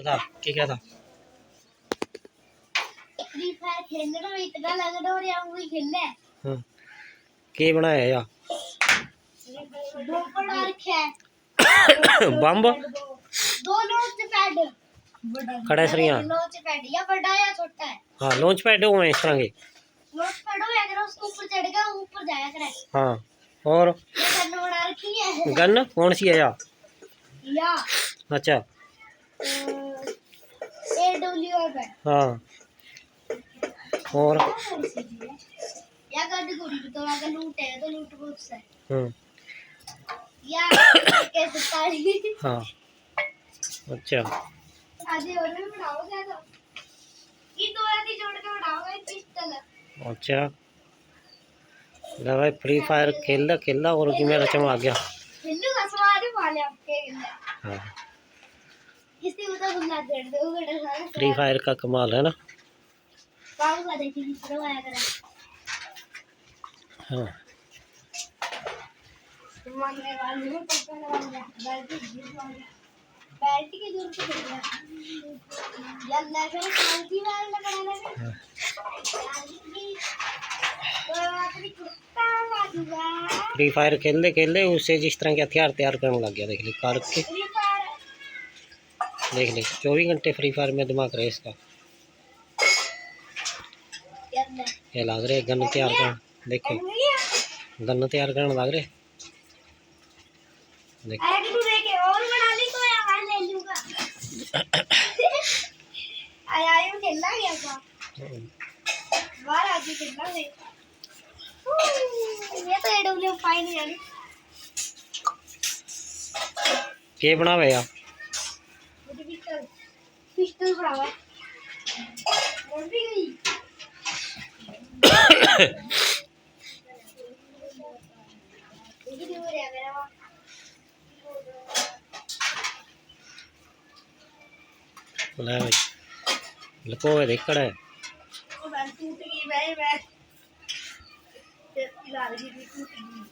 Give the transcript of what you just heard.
बता क्या था। फ्री फायर खेलने में इतना लगना और यहाँ कोई खेलना है। हाँ क्या बनाया यार बम बना रखा है। बम दो लॉन्च पैड खड़ा सरिया लॉन्च पैड या बड़ा या छोटा है। हाँ लॉन्च पैड हो इस तरह के लॉन्च पैड हो अगर उसके ऊपर चढ़ गया ऊपर जाया करे। हाँ और गन बना रखी है। गन कौन सी है यार या अच्छा AWR पे हाँ और या गाड़ी घोड़ी तो अगर लूट है तो लूट बॉक्स है या कैसे तारी हाँ अच्छा आधे और भी बढ़ाओगे तो ये दो आधी जोड़ के बढ़ाओगे पिस्टल अच्छा ले भाई फ्री फायर खेल और कि मेरा चम आ गया हिंदू का सवाल वाले आपके हाँ किसी को तो बुला दे दो बेटा सारे फ्री फायर का कमाल है ना काम का देखिए कितना आया करे हाँ मारने वाले को पकड़ने वाले बैटरी की दूर से खेलना यल्ला फिर शांति वाला लगाना है फ्री फायर खेलते उससे जिस तरह के हथियार तैयार करने लग गया देख ले कार के देख ले 24 घंटे फ्री फायर में दिमाग रहे इसका ये लग रहे गन तैयार कर देखो गन तैयार करने लग रहे देख और बना ली तो यार ले लूंगा आया यूं खेलना गया था बाहर आके खेलना है ये तो AW फाइन है यानी के बनावे यार मुझे पिस्टल बनावा मोड़ भी गई ये हो रहा है मेरा ले भाई लको देख कड़ा है वो बाल टूट गई मैं तेरी लाल की टूट गई